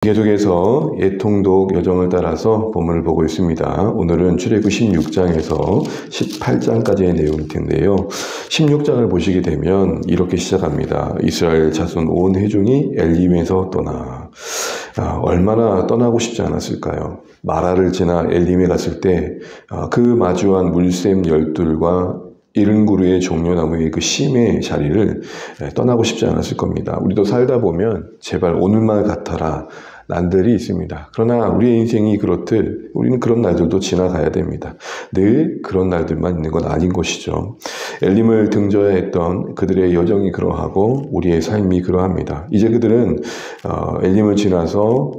계속해서 예통독 여정을 따라서 본문을 보고 있습니다. 오늘은 출애굽 16장에서 18장까지의 내용일 텐데요. 16장을 보시게 되면 이렇게 시작합니다. 이스라엘 자손 온 회중이 엘림에서 떠나. 얼마나 떠나고 싶지 않았을까요? 마라를 지나 엘림에 갔을 때 그 마주한 물샘 열둘과 이른 그루의 종려나무의 그 심의 자리를 떠나고 싶지 않았을 겁니다. 우리도 살다 보면 제발 오늘만 같아라 난들이 있습니다. 그러나 우리의 인생이 그렇듯 우리는 그런 날들도 지나가야 됩니다. 늘 그런 날들만 있는 건 아닌 것이죠. 엘림을 등져야 했던 그들의 여정이 그러하고 우리의 삶이 그러합니다. 이제 그들은 엘림을 지나서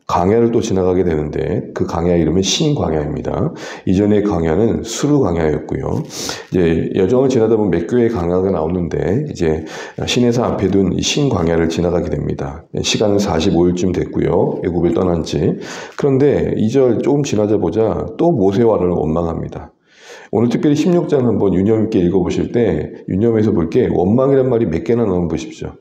광야를 또 지나가게 되는데 그 광야 이름은 신광야입니다. 이전의 광야는 수르 광야였고요. 이제 여정을 지나다 보면 몇 개의 광야가 나오는데 이제 시내산 앞에 둔 이 신광야를 지나가게 됩니다. 시간은 45일쯤 됐고요. 애굽을 떠난 지. 그런데 2절 조금 지나자 보자 또 모세와를 원망합니다. 오늘 특별히 16장 한번 유념 있게 읽어보실 때 유념해서 볼 게 원망이란 말이 몇 개나 나오는 보십시오.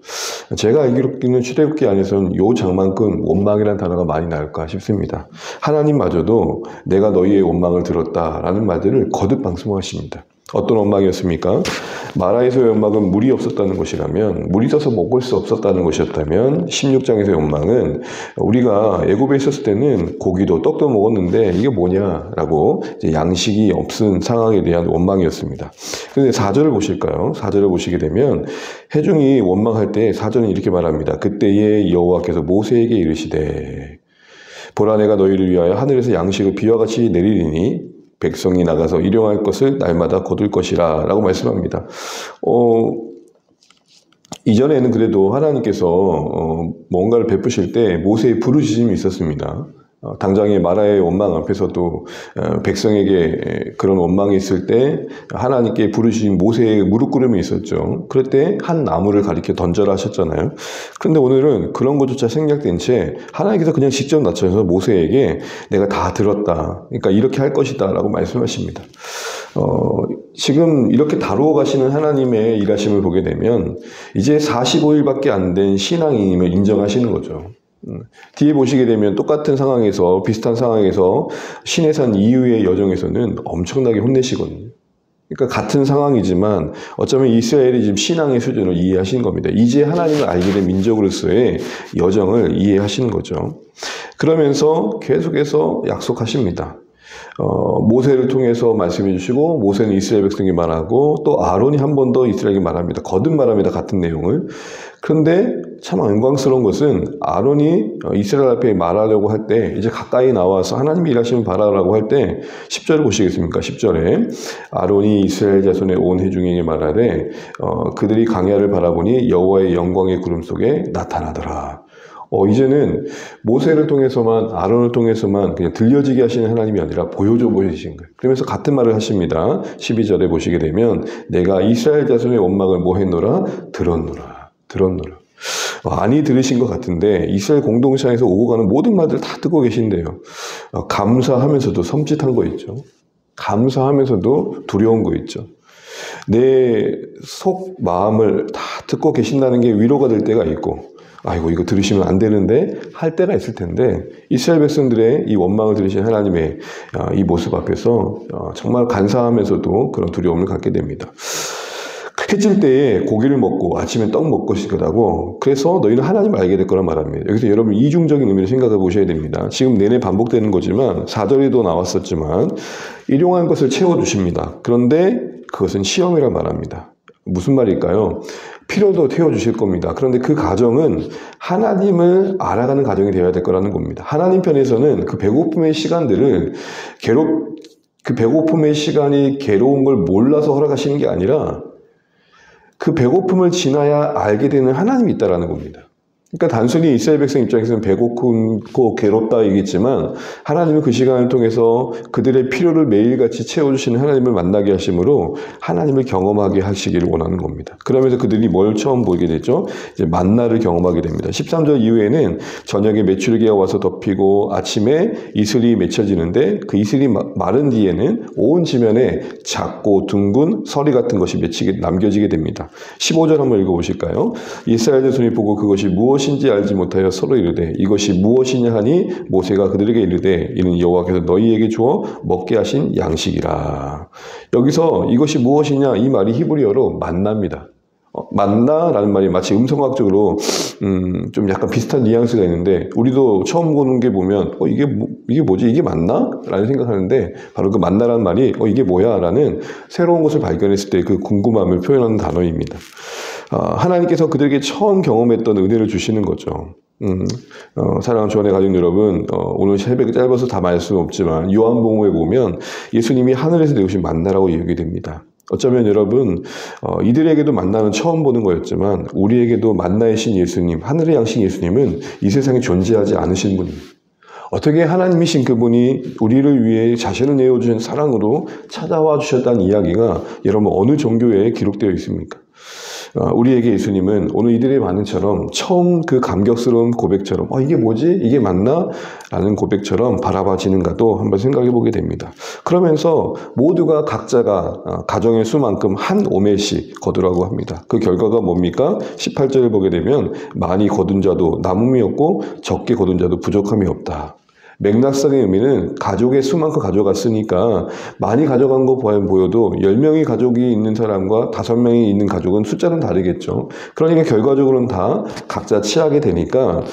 제가 알기로는 출애굽기 안에서는 요 장만큼 원망이라는 단어가 많이 나올까 싶습니다. 하나님마저도 내가 너희의 원망을 들었다라는 말들을 거듭 방송하십니다. 어떤 원망이었습니까? 마라에서의 원망은 물이 없었다는 것이라면, 물이 있어서 먹을 수 없었다는 것이었다면 16장에서의 원망은 우리가 애굽에 있었을 때는 고기도 떡도 먹었는데 이게 뭐냐라고 이제 양식이 없은 상황에 대한 원망이었습니다. 그런데 4절을 보실까요? 4절을 보시게 되면 회중이 원망할 때 4절은 이렇게 말합니다. 그때에 여호와께서 모세에게 이르시되 보라 내가 너희를 위하여 하늘에서 양식을 비와 같이 내리리니 백성이 나가서 일용할 것을 날마다 거둘 것이라 라고 말씀합니다. 이전에는 그래도 하나님께서 뭔가를 베푸실 때 모세의 부르짖음이 있었습니다. 당장의 마라의 원망 앞에서도 백성에게 그런 원망이 있을 때 하나님께 부르신 모세의 무릎 꿇음이 있었죠. 그럴 때 한 나무를 가리켜 던져라 하셨잖아요. 그런데 오늘은 그런 것조차 생략된 채 하나님께서 그냥 직접 나타나서 모세에게 내가 다 들었다. 그러니까 이렇게 할 것이다 라고 말씀하십니다. 지금 이렇게 다루어 가시는 하나님의 일하심을 보게 되면 이제 45일밖에 안 된 신앙임을 인정하시는 거죠. 뒤에 보시게 되면 똑같은 상황에서 비슷한 상황에서 시내산 이후의 여정에서는 엄청나게 혼내시거든요. 그러니까 같은 상황이지만 어쩌면 이스라엘이 지금 신앙의 수준을 이해하시는 겁니다. 이제 하나님을 알게 된 민족으로서의 여정을 이해하시는 거죠. 그러면서 계속해서 약속하십니다. 모세를 통해서 말씀해 주시고 모세는 이스라엘 백성에게 말하고 또 아론이 한 번 더 이스라엘에게 말합니다. 거듭 말합니다. 같은 내용을. 그런데 참 영광스러운 것은 아론이 이스라엘 앞에 말하려고 할 때 이제 가까이 나와서 하나님이 일하시면 바라라고 할 때 10절을 보시겠습니까? 10절에 아론이 이스라엘 자손의 온 회중에게 말하되 그들이 광야를 바라보니 여호와의 영광의 구름 속에 나타나더라. 이제는 모세를 통해서만 아론을 통해서만 그냥 들려지게 하시는 하나님이 아니라 보여줘 보이신 거예요. 그러면서 같은 말을 하십니다. 12절에 보시게 되면 내가 이스라엘 자손의 원망을 뭐 했노라? 들었노라. 많이 들으신 것 같은데 이스라엘 공동체에서 오고 가는 모든 말들 다 듣고 계신데요. 감사하면서도 섬찟한 거 있죠. 감사하면서도 두려운 거 있죠. 내 속 마음을 다 듣고 계신다는 게 위로가 될 때가 있고 아이고 이거 들으시면 안 되는데 할 때가 있을 텐데 이스라엘 백성들의 이 원망을 들으신 하나님의 이 모습 앞에서 정말 간사하면서도 그런 두려움을 갖게 됩니다. 해질 때에 고기를 먹고 아침에 떡 먹을 것이라고 그래서 너희는 하나님을 알게 될 거란 말합니다. 여기서 여러분 이중적인 의미를 생각해 보셔야 됩니다. 지금 내내 반복되는 거지만 4절에도 나왔었지만 일용할 것을 채워주십니다. 그런데 그것은 시험이란 말합니다. 무슨 말일까요? 필요도 태워주실 겁니다. 그런데 그 과정은 하나님을 알아가는 과정이 되어야 될 거라는 겁니다. 하나님 편에서는 그 배고픔의 시간들을 그 배고픔의 시간이 괴로운 걸 몰라서 허락하시는 게 아니라 그 배고픔을 지나야 알게 되는 하나님이 있다라는 겁니다. 그러니까 단순히 이스라엘 백성 입장에서는 배고프고 괴롭다 얘기했지만 하나님은 그 시간을 통해서 그들의 필요를 매일같이 채워주시는 하나님을 만나게 하심으로 하나님을 경험하게 하시기를 원하는 겁니다. 그러면서 그들이 뭘 처음 보게 되죠? 이제 만나를 경험하게 됩니다. 13절 이후에는 저녁에 메추르기가 와서 덮이고 아침에 이슬이 맺혀지는데 그 이슬이 마른 뒤에는 온 지면에 작고 둥근 서리 같은 것이 남겨지게 됩니다. 15절 한번 읽어보실까요? 이스라엘 자손이 보고 그것이 무엇 무엇인지 알지 못하여 서로 이르되 이것이 무엇이냐 하니 모세가 그들에게 이르되 이는 여호와께서 너희에게 주어 먹게 하신 양식이라. 여기서 이것이 무엇이냐 이 말이 히브리어로 만나입니다. 만나라는 말이 마치 음성학적으로 좀 약간 비슷한 뉘앙스가 있는데 우리도 처음 보는 게 보면 이게 뭐지? 이게 맞나? 라는 생각하는데 바로 그 만나라는 말이 이게 뭐야? 라는 새로운 것을 발견했을 때 그 궁금함을 표현하는 단어입니다. 하나님께서 그들에게 처음 경험했던 은혜를 주시는 거죠. 사랑하는 주안의 가족 여러분, 오늘 새벽이 짧아서 다 말씀 없지만 요한복음에 보면 예수님이 하늘에서 내오신 만나라고 얘기하게 됩니다. 어쩌면 여러분 이들에게도 만나는 처음 보는 거였지만 우리에게도 만나의 신 예수님, 하늘의 양식 예수님은 이 세상에 존재하지 않으신 분입니다. 어떻게 하나님이신 그분이 우리를 위해 자신을 내어주신 사랑으로 찾아와 주셨다는 이야기가 여러분 어느 종교에 기록되어 있습니까? 우리에게 예수님은 오늘 이들의 반응처럼 처음 그 감격스러운 고백처럼 이게 뭐지? 이게 맞나? 라는 고백처럼 바라봐지는가도 한번 생각해 보게 됩니다. 그러면서 모두가 각자가 가정의 수만큼 한 오멜씩 거두라고 합니다. 그 결과가 뭡니까? 18절을 보게 되면 많이 거둔 자도 남음이 없고 적게 거둔 자도 부족함이 없다. 맥락상의 의미는 가족의 수만큼 가져갔으니까 많이 가져간 거 보여도 10명이 가족이 있는 사람과 5명이 있는 가족은 숫자는 다르겠죠. 그러니까 결과적으로는 다 각자 취하게 되니까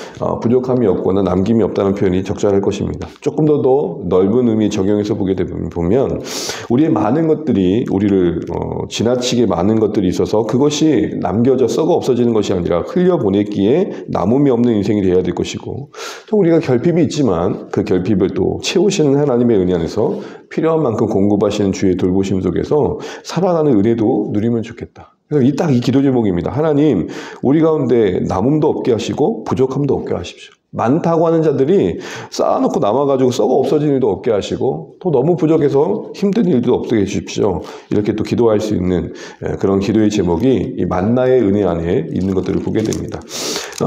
부족함이 없거나 남김이 없다는 표현이 적절할 것입니다. 조금 더 넓은 의미 적용해서 보게 되면 우리의 많은 것들이 우리를 지나치게 많은 것들이 있어서 그것이 남겨져 썩어 없어지는 것이 아니라 흘려보냈기에 남음이 없는 인생이 되어야 될 것이고 또 우리가 결핍이 있지만 그 결핍을 또 채우시는 하나님의 은혜 안에서 필요한 만큼 공급하시는 주의 돌보심 속에서 살아가는 은혜도 누리면 좋겠다. 그래서 이 기도 제목입니다. 하나님, 우리 가운데 남음도 없게 하시고 부족함도 없게 하십시오. 많다고 하는 자들이 쌓아놓고 남아가지고 썩어 없어지는 일도 없게 하시고 또 너무 부족해서 힘든 일도 없게 해주십시오. 이렇게 또 기도할 수 있는 그런 기도의 제목이 이 만나의 은혜 안에 있는 것들을 보게 됩니다.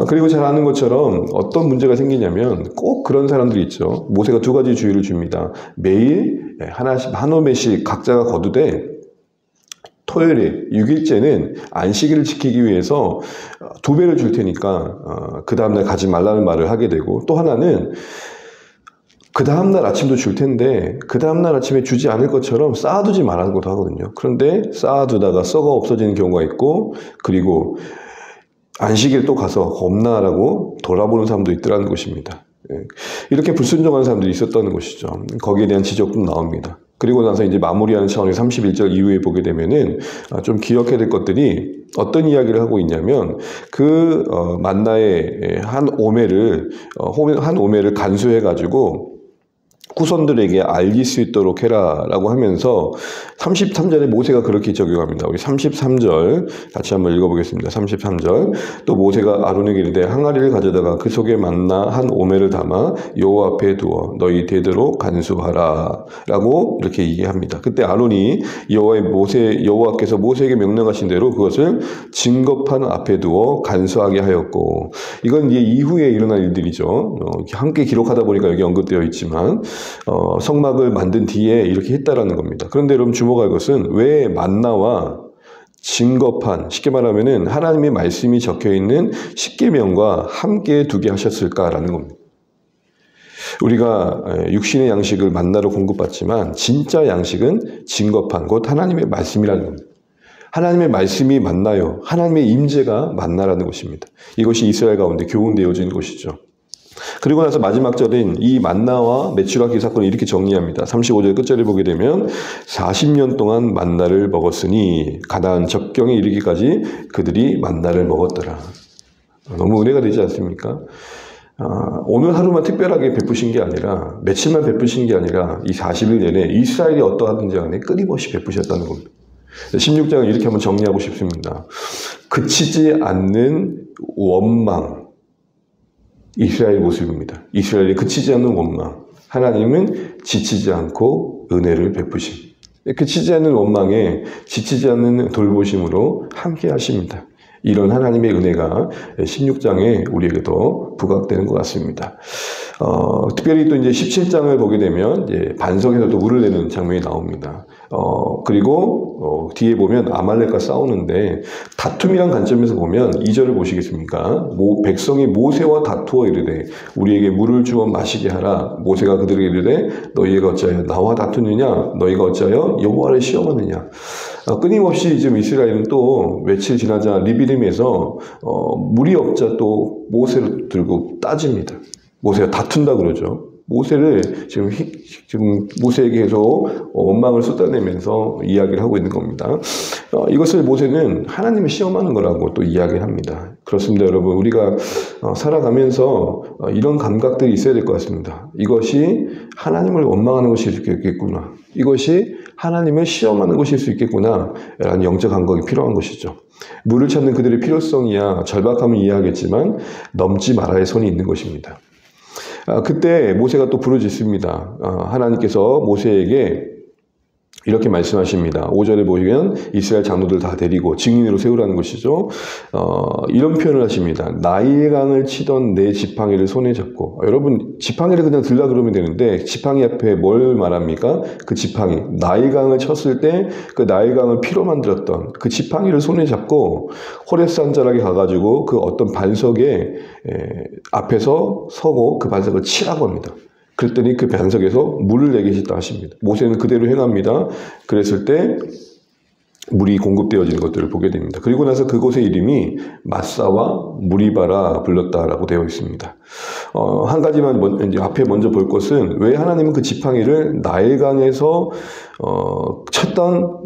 그리고 잘 아는 것처럼 어떤 문제가 생기냐면 꼭 그런 사람들이 있죠. 모세가 2가지 주의를 줍니다. 매일 한 오멜씩 각자가 거두되 토요일에 6일째는 안식일을 지키기 위해서 2배를 줄 테니까 그 다음날 가지 말라는 말을 하게 되고 또 하나는 그 다음날 아침도 줄 텐데 그 다음날 아침에 주지 않을 것처럼 쌓아두지 말라는 것도 하거든요. 그런데 쌓아두다가 썩어 없어지는 경우가 있고 그리고 안식일 또 가서 없나라고 돌아보는 사람도 있더라는 것입니다. 이렇게 불순종하는 사람들이 있었다는 것이죠. 거기에 대한 지적도 나옵니다. 그리고 나서 이제 마무리하는 차원에서 31절 이후에 보게 되면은 좀 기억해야 될 것들이 어떤 이야기를 하고 있냐면 그 만나의 한 오멜을 간수해 가지고 후손들에게 알릴 수 있도록 해라라고 하면서 33절에 모세가 그렇게 적용합니다. 우리 33절 같이 한번 읽어보겠습니다. 33절 또 모세가 아론에게 이르되 항아리를 가져다가 그 속에 만나 한 오멜을 담아 여호와 앞에 두어 너희 대대로 간수하라 라고 이렇게 얘기합니다. 그때 아론이 여호와께서 모세에게 명령하신 대로 그것을 증거판 앞에 두어 간수하게 하였고 이건 이제 이후에 일어난 일들이죠. 함께 기록하다 보니까 여기 언급되어 있지만 성막을 만든 뒤에 이렇게 했다라는 겁니다. 그런데 여러분 주목할 것은 왜 만나와 증거판, 쉽게 말하면은 하나님의 말씀이 적혀있는 십계명과 함께 두게 하셨을까라는 겁니다. 우리가 육신의 양식을 만나로 공급받지만 진짜 양식은 증거판, 곧 하나님의 말씀이라는 겁니다. 하나님의 말씀이 만나요. 하나님의 임재가 만나라는 것입니다. 이것이 이스라엘 가운데 교훈되어진 것이죠. 그리고 나서 마지막 절인 이 만나와 메추라기 사건을 이렇게 정리합니다. 35절 끝절을 보게 되면 40년 동안 만나를 먹었으니 가나안 적경에 이르기까지 그들이 만나를 먹었더라. 너무 은혜가 되지 않습니까? 오늘 하루만 특별하게 베푸신 게 아니라 며칠만 베푸신 게 아니라 이 40일 내내 이스라엘이 어떠하든지 간에 끊임없이 베푸셨다는 겁니다. 16장을 이렇게 한번 정리하고 싶습니다. 그치지 않는 원망. 이스라엘의 모습입니다. 이스라엘이 그치지 않는 원망. 하나님은 지치지 않고 은혜를 베푸심. 그치지 않는 원망에 지치지 않는 돌보심으로 함께 하십니다. 이런 하나님의 은혜가 16장에 우리에게도 부각되는 것 같습니다. 특별히 또 이제 17장을 보게 되면 이제 반석에서도 물을 내는 장면이 나옵니다. 그리고 뒤에 보면 아말렉과 싸우는데 다툼이란 관점에서 보면 2절을 보시겠습니까? 백성이 모세와 다투어 이르되 우리에게 물을 주어 마시게 하라. 모세가 그들에게 이르되 너희가 어찌하여 나와 다투느냐? 너희가 어찌하여 여호와를 시험하느냐? 끊임없이 지금 이스라엘은 또 며칠 지나자 리비딤에서 물이 없자 또 모세를 들고 따집니다. 모세가 다툰다 그러죠. 모세를 지금 모세에게 계속 원망을 쏟아내면서 이야기를 하고 있는 겁니다. 이것을 모세는 하나님을 시험하는 거라고 또 이야기를 합니다. 그렇습니다, 여러분. 우리가 살아가면서 이런 감각들이 있어야 될 것 같습니다. 이것이 하나님을 원망하는 것일 수 있겠구나. 이것이 하나님을 시험하는 것일 수 있겠구나. 라는 영적 감각이 필요한 것이죠. 물을 찾는 그들의 필요성이야 절박함을 이해하겠지만 넘지 말아야 할 선이 있는 것입니다. 그때 모세가 또 부르짖습니다. 하나님께서 모세에게 이렇게 말씀하십니다. 5절에 보시면 이스라엘 장로들 다 데리고 증인으로 세우라는 것이죠. 이런 표현을 하십니다. 나일강을 치던 내 지팡이를 손에 잡고. 여러분 지팡이를 그냥 들라 그러면 되는데 지팡이 앞에 뭘 말합니까? 그 지팡이. 나일강을 쳤을 때 그 나일강을 피로 만들었던 그 지팡이를 손에 잡고 호렙산 자락에 가가지고 그 어떤 반석에 앞에서 서고 그 반석을 치라고 합니다. 그랬더니 그 반석에서 물을 내게 하셨다 하십니다. 모세는 그대로 행합니다. 그랬을 때 물이 공급되어지는 것들을 보게 됩니다. 그리고 나서 그곳의 이름이 마사와 무리바라 불렀다라고 되어 있습니다. 한 가지만 이제 앞에 먼저 볼 것은 왜 하나님은 그 지팡이를 나일강에서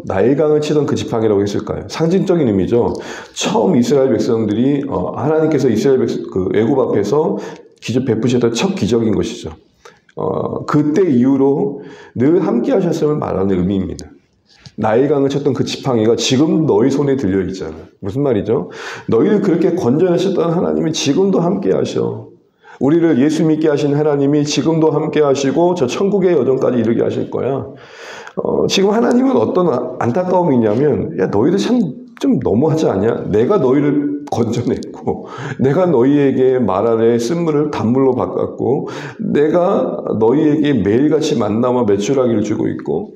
나일강을 치던 그 지팡이라고 했을까요? 상징적인 의미죠. 처음 이스라엘 백성들이 하나님께서 이스라엘 그 애굽 앞에서 기적 베푸셨던 첫 기적인 것이죠. 그때 이후로 늘 함께 하셨음을 말하는 의미입니다. 나일강을 쳤던 그 지팡이가 지금 너희 손에 들려 있잖아. 무슨 말이죠? 너희를 그렇게 건져내셨던 하나님이 지금도 함께 하셔. 우리를 예수 믿게 하신 하나님이 지금도 함께 하시고 저 천국의 여정까지 이르게 하실 거야. 지금 하나님은 어떤 안타까움이 있냐면 야 너희들 참 좀 너무하지 않냐? 내가 너희를 건져냈고 내가 너희에게 말 아래 쓴물을 단물로 바꿨고 내가 너희에게 매일같이 만나와 메추라기를 주고 있고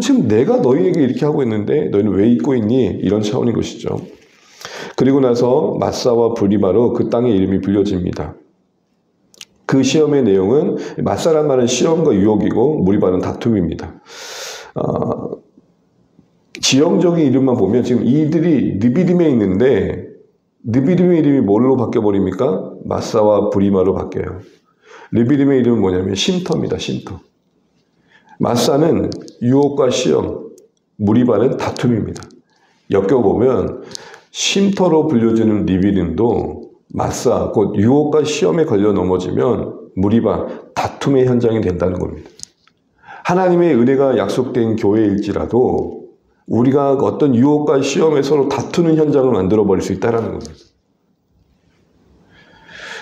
지금 내가 너희에게 이렇게 하고 있는데 너희는 왜 잊고 있니? 이런 차원인 것이죠. 그리고 나서 마사와 브리바로 그 땅의 이름이 불려집니다. 그 시험의 내용은 마사란 말은 시험과 유혹이고 무리바는 다툼입니다. 지형적인 이름만 보면 지금 이들이 느비딤에 있는데 느비딤의 이름이 뭘로 바뀌어버립니까? 마사와 브리마로 바뀌어요. 느비딤의 이름은 뭐냐면 쉼터입니다. 쉼터. 마사는 유혹과 시험, 무리바는 다툼입니다. 엮여보면 쉼터로 불려지는 느비딤도 마사, 곧 유혹과 시험에 걸려 넘어지면 무리바, 다툼의 현장이 된다는 겁니다. 하나님의 은혜가 약속된 교회일지라도 우리가 어떤 유혹과 시험에 서로 다투는 현장을 만들어버릴 수 있다는 겁니다.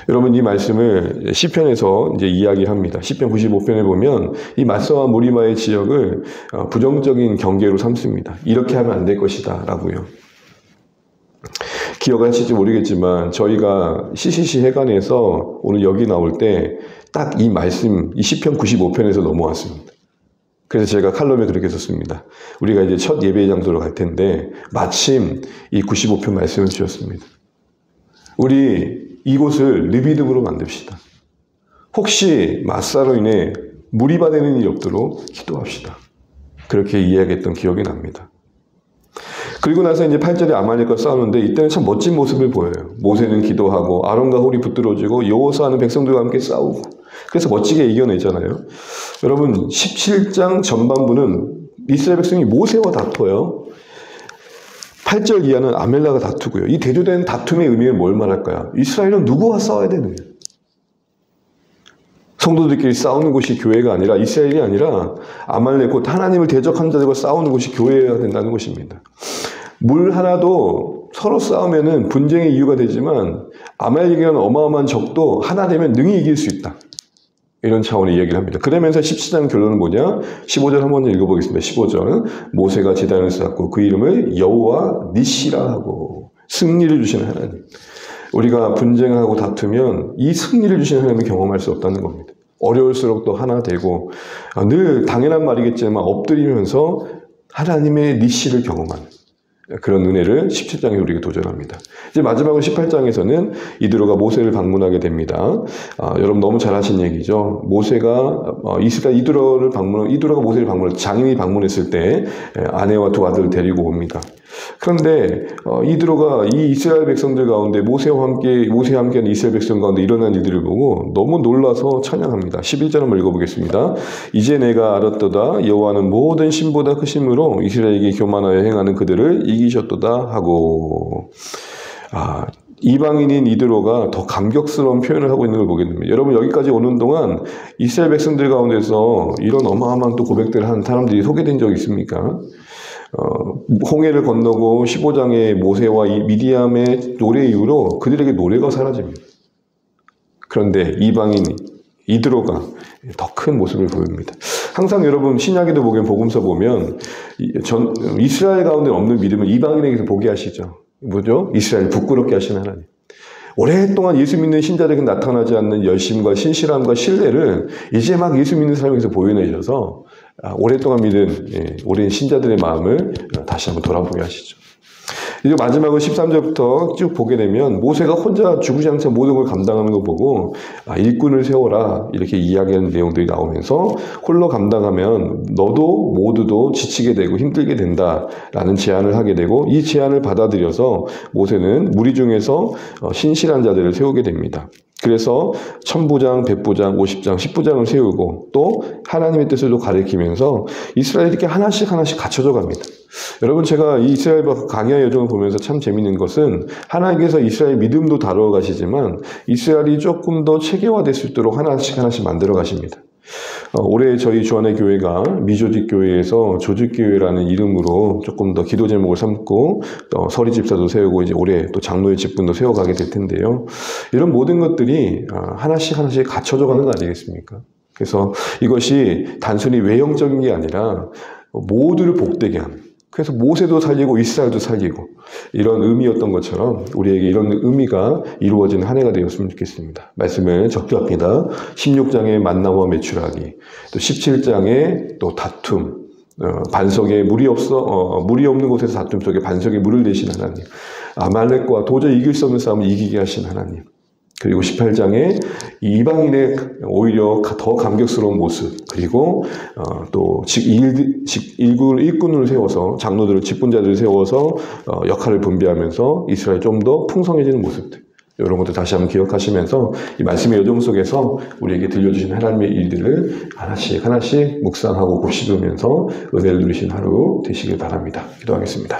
여러분 이 말씀을 시편에서 이제 이야기합니다. 시편 95편에 보면 이 마사와 무리바의 지역을 부정적인 경계로 삼습니다. 이렇게 하면 안 될 것이다 라고요. 기억하실지 모르겠지만 저희가 CCC 회관에서 오늘 여기 나올 때 딱 이 말씀, 이 시편 95편에서 넘어왔습니다. 그래서 제가 칼럼에 그렇게 썼습니다. 우리가 이제 첫 예배 장소로 갈 텐데 마침 이 95편 말씀을 주셨습니다. 우리 이곳을 느비딤으로 만듭시다. 혹시 마사로 인해 무리바 되는 일이 없도록 기도합시다. 그렇게 이야기했던 기억이 납니다. 그리고 나서 이제 8절에 아말렉과 싸우는데 이때는 참 멋진 모습을 보여요. 모세는 기도하고 아론과 홀이 붙들어지고 여호수아는 백성들과 함께 싸우고 그래서 멋지게 이겨내잖아요. 여러분 17장 전반부는 이스라엘 백성이 모세와 다퉈요. 8절 이하는 아말렉과 다투고요. 이 대조된 다툼의 의미는 뭘 말할까요? 이스라엘은 누구와 싸워야 되느냐? 성도들끼리 싸우는 곳이 교회가 아니라 이스라엘이 아니라 아말렉 곧 하나님을 대적한 자들과 싸우는 곳이 교회여야 된다는 것입니다. 물 하나도 서로 싸우면은 분쟁의 이유가 되지만 아말렉이라는 어마어마한 적도 하나 되면 능히 이길 수 있다. 이런 차원의 이야기를 합니다. 그러면서 17장 결론은 뭐냐? 15절 한번 읽어보겠습니다. 15절 모세가 제단을 쌓고 그 이름을 여호와 니시라 하고 승리를 주시는 하나님. 우리가 분쟁하고 다투면 이 승리를 주시는 하나님을 경험할 수 없다는 겁니다. 어려울수록 또 하나 되고 늘 당연한 말이겠지만 엎드리면서 하나님의 니시를 경험하는 그런 은혜를 17장에 우리에게 도전합니다. 이제 마지막으로 18장에서는 이드로가 모세를 방문하게 됩니다. 여러분 너무 잘 아신 얘기죠. 모세가 이드로가 모세를 장인이 방문했을 때 아내와 두 아들을 데리고 옵니다. 그런데 이드로가 이 이스라엘 백성들 가운데 모세와 함께한 이스라엘 백성 가운데 일어난 일들을 보고 너무 놀라서 찬양합니다. 11절 한번 읽어보겠습니다. 이제 내가 알았도다. 여호와는 모든 신보다 크심으로 이스라엘에게 교만하여 행하는 그들을 이기셨도다 하고. 이방인인 이드로가 더 감격스러운 표현을 하고 있는 걸 보게 됩니다. 여러분 여기까지 오는 동안 이스라엘 백성들 가운데서 이런 어마어마한 또 고백들을 한 사람들이 소개된 적이 있습니까? 홍해를 건너고 15장의 모세와 미디암의 노래 이후로 그들에게 노래가 사라집니다. 그런데 이방인 이드로가 더 큰 모습을 보입니다. 항상 여러분 신약에도 보면 복음서 보면 이스라엘 가운데 없는 믿음을 이방인에게서 보게 하시죠. 뭐죠? 이스라엘 부끄럽게 하시는 하나님. 오랫동안 예수 믿는 신자들에게 나타나지 않는 열심과 신실함과 신뢰를 이제 막 예수 믿는 사람에게서 보여내셔서 오랫동안 믿은 오랜 신자들의 마음을 다시 한번 돌아보게 하시죠. 이제 마지막으로 13절부터 쭉 보게 되면 모세가 혼자 죽지 않자 모든 걸 감당하는 거 보고 일꾼을 세워라 이렇게 이야기하는 내용들이 나오면서 홀로 감당하면 너도 모두도 지치게 되고 힘들게 된다라는 제안을 하게 되고 이 제안을 받아들여서 모세는 무리 중에서 신실한 자들을 세우게 됩니다. 그래서 1000부장, 100부장, 50장, 10부장을 세우고 또 하나님의 뜻을 가리키면서 이스라엘에게 하나씩 갖춰져 갑니다. 여러분 제가 이 이스라엘과 강야의 여정을 보면서 참 재밌는 것은 하나님께서 이스라엘 믿음도 다루어 가시지만 이스라엘이 조금 더 체계화될 수 있도록 하나씩 만들어 가십니다. 올해 저희 주안의 교회가 미조직 교회에서 조직교회라는 이름으로 조금 더 기도 제목을 삼고 또 서리 집사도 세우고 이제 올해 또 장로의 직분도 세워가게 될 텐데요. 이런 모든 것들이 하나씩 갖춰져 가는 거 아니겠습니까? 그래서 이것이 단순히 외형적인 게 아니라 모두를 복되게 하는 그래서 모세도 살리고 이스라엘도 살리고 이런 의미였던 것처럼 우리에게 이런 의미가 이루어지는 한 해가 되었으면 좋겠습니다. 말씀을 적합니다. 16장의 만나와 매출하기, 또 17장의 또 다툼, 반석에 물이 없는 곳에서 다툼 속에 반석에 물을 내신 하나님, 아말렉과 도저히 이길 수 없는 싸움을 이기게 하신 하나님, 그리고 18장에 이방인의 오히려 더 감격스러운 모습, 그리고 또 일꾼을 세워서 장로들을 직분자들을 세워서 역할을 분배하면서 이스라엘이 좀 더 풍성해지는 모습들, 이런 것도 다시 한번 기억하시면서 이 말씀의 여정 속에서 우리에게 들려주신 하나님의 일들을 하나씩 묵상하고 곱씹으면서 은혜를 누리신 하루 되시길 바랍니다. 기도하겠습니다.